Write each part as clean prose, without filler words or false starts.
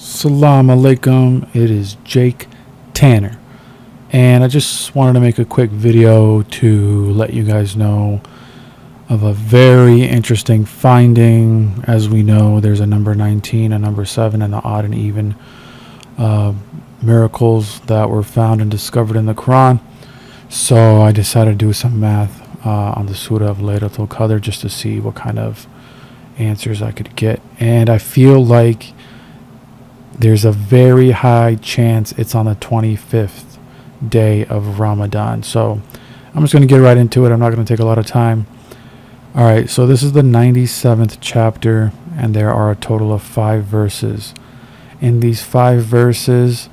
Salam alaikum, it is Jake Tanner, and I just wanted to make a quick video to let you guys know of a very interesting finding. As we know, there's a number 19, a number 7, and the odd and even miracles that were found and discovered in the Quran. So I decided to do some math on the surah of Laylatul Qadr just to see what kind of answers I could get, and I feel like there's a very high chance it's on the 25th day of Ramadan. So I'm just going to get right into it. I'm not going to take a lot of time. All right, so this is the 97th chapter, and there are a total of 5 verses. In these 5 verses,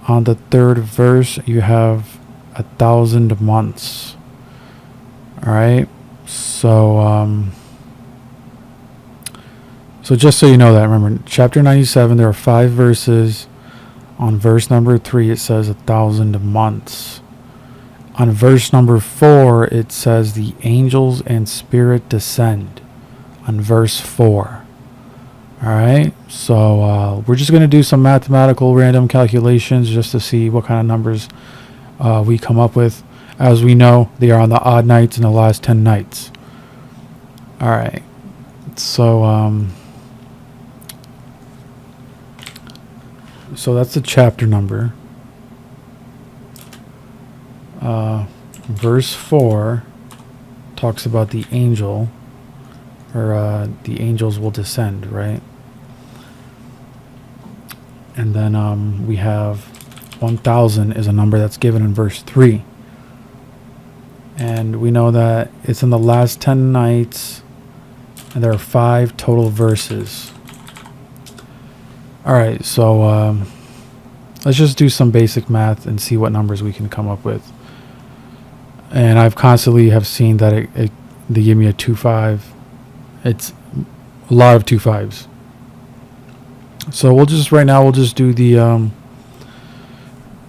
on the 3rd verse, you have 1,000 months. All right, so just so you know that, remember, chapter 97, there are 5 verses. On verse number 3, it says 1,000 months. On verse number 4, it says the angels and spirit descend. On verse 4. All right, so we're just going to do some mathematical random calculations just to see what kind of numbers we come up with. As we know, they are on the odd nights in the last 10 nights. All right, so that's the chapter number. Verse 4 talks about the angel, or the angels will descend, right? And then we have 1,000 is a number that's given in verse 3. And we know that it's in the last 10 nights, and there are 5 total verses. All right, so let's just do some basic math and see what numbers we can come up with. And I've constantly have seen that they give me a 2-5. It's a lot of 2 5s. So we'll just right now we'll just do the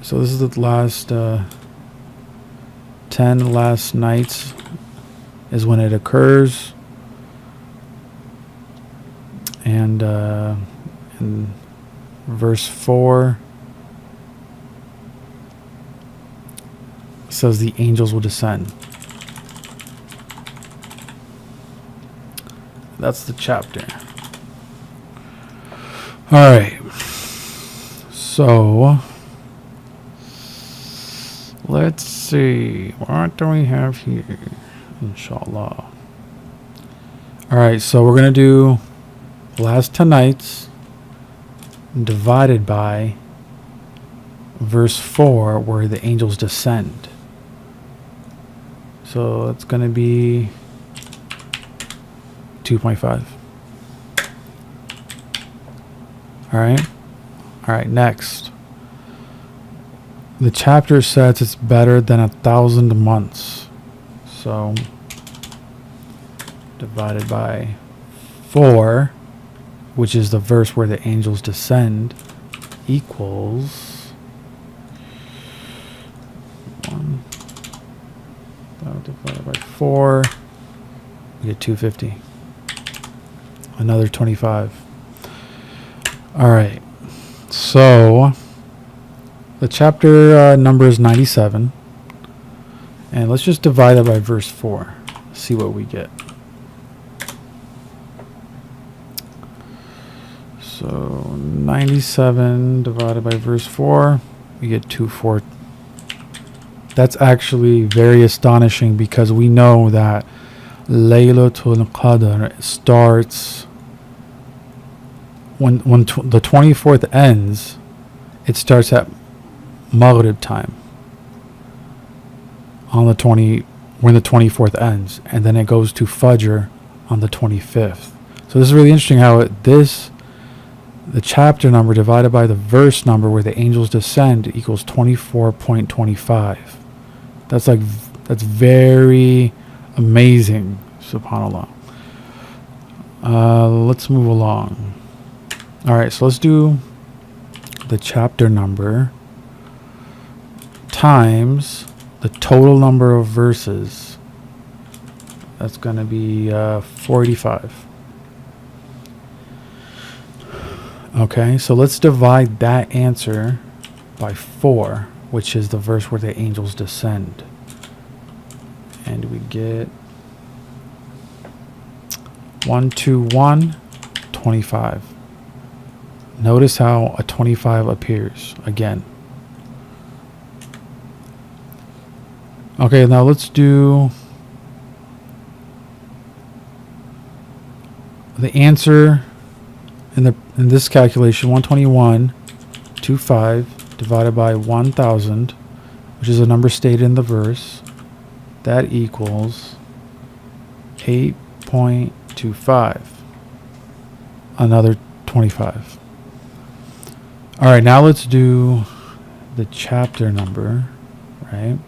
so this is the last 10 last nights is when it occurs, and verse 4 says the angels will descend. That's the chapter. All right. So let's see. What do we have here? Inshallah. All right. So we're going to do last 10 nights divided by verse 4 where the angels descend. So it's going to be 2.5. All right, next. The chapter says it's better than 1,000 months. So divided by 4, which is the verse where the angels descend, equals 1 divided by 4. We get 250. Another 25. All right. So the chapter number is 97. And let's just divide it by verse 4. See what we get. So 97 divided by verse 4, we get 240. That's actually very astonishing because we know that Laylatul Qadr starts when the 24th ends. It starts at Maghrib time on the when the 24th ends, and then it goes to Fajr on the 25th. So this is really interesting how the chapter number divided by the verse number where the angels descend equals 24.25. That's very amazing, subhanAllah. Let's move along. All right, so let's do the chapter number times the total number of verses. That's going to be 485. Okay, so let's divide that answer by 4, which is the verse where the angels descend. And we get 1, 2, 1, 25. Notice how a 25 appears again. Okay, now let's do the answer in this calculation. 121.25 divided by 1,000, which is a number stated in the verse. That equals 8.25. Another 25. All right, now let's do the chapter number, right?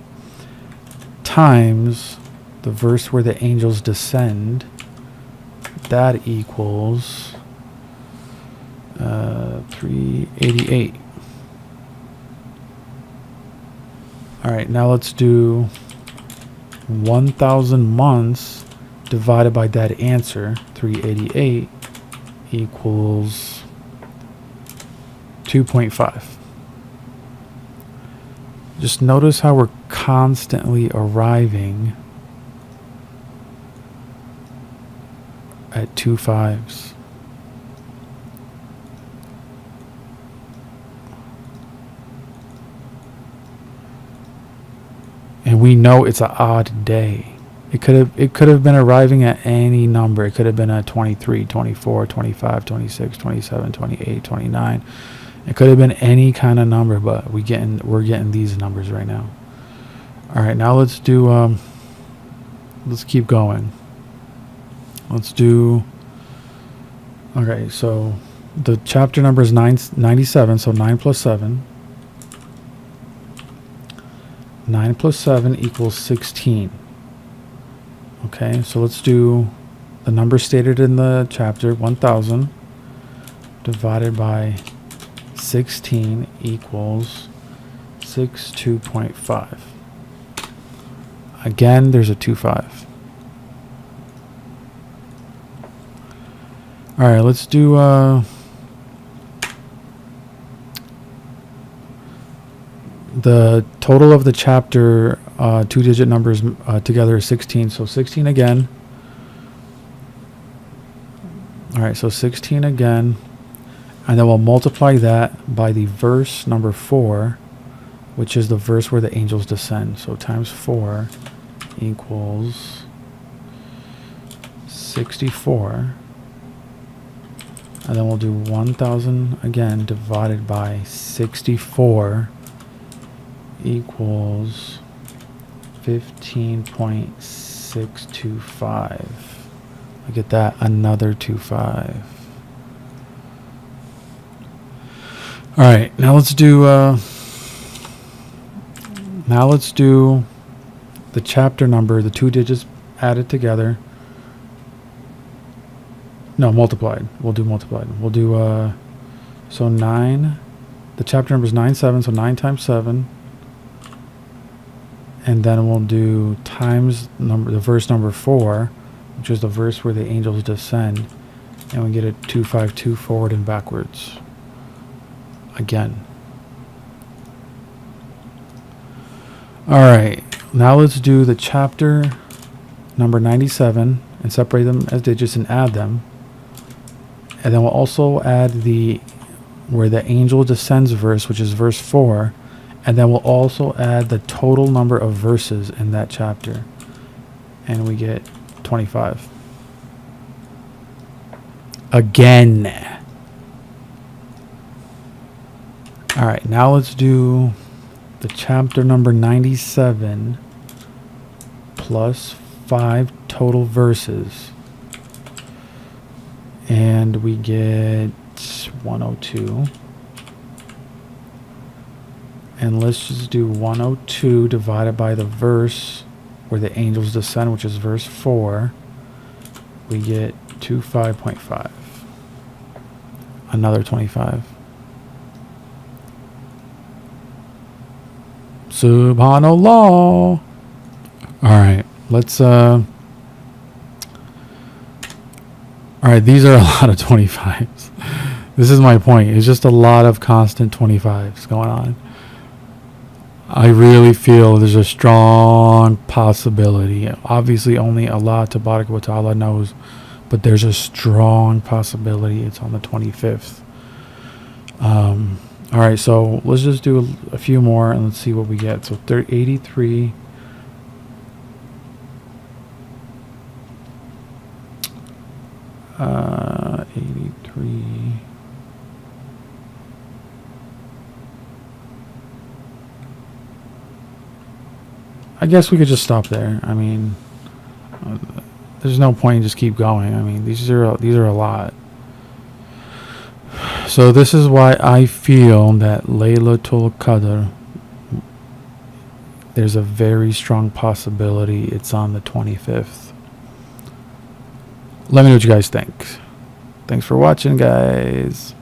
Times the verse where the angels descend. That equals 388. All right, now let's do 1,000 months divided by that answer, 388, equals 2.5. Just notice how we're constantly arriving at 2 5s. And we know it's an odd day. It could have been arriving at any number. It could have been a 23, 24, 25, 26, 27, 28, 29. It could have been any kind of number, but we're getting these numbers right now. All right, now let's do let's keep going. Let's do, okay, so the chapter number is 97, so 9 plus 7. 9 plus 7 equals 16. Okay, so let's do the number stated in the chapter, 1,000, divided by 16 equals 62.5. Again, there's a 2 5. All right, let's do the total of the chapter, 2-digit numbers together is 16. So 16 again. All right, so 16 again. And then we'll multiply that by the verse number 4, which is the verse where the angels descend. So times 4 equals 64. And then we'll do 1,000 again divided by 64 equals 15.625. Look at that, another 25. All right, now let's do the chapter number, the 2 digits added together. No, multiplied. We'll do multiplied. We'll do so 9. The chapter number is 97, so 9 times 7. And then we'll do times the verse number 4, which is the verse where the angels descend, and we get a 252 forward and backwards. Again. All right, now let's do the chapter number 97 and separate them as digits and add them. And then we'll also add the where the angel descends verse, which is verse 4. And then we'll also add the total number of verses in that chapter. And we get 25. Again. All right, now let's do the chapter number 97 plus 5 total verses. And we get 102. And let's just do 102 divided by the verse where the angels descend, which is verse 4. We get 25.5. Another 25. Subhanallah. All right, let's all right, these are a lot of 25s. This is my point. It's just a lot of constant 25s going on. I really feel there's a strong possibility. Obviously, only Allah Tabarak wa Ta'ala knows, but there's a strong possibility it's on the 25th. All right, so let's just do a few more and let's see what we get. So 83. Uh, 83. I guess we could just stop there. I mean, there's no point in just keep going. I mean, these are a lot. So this is why I feel that Laylatul Qadr, there's a very strong possibility it's on the 25th. Let me know what you guys think. Thanks for watching, guys.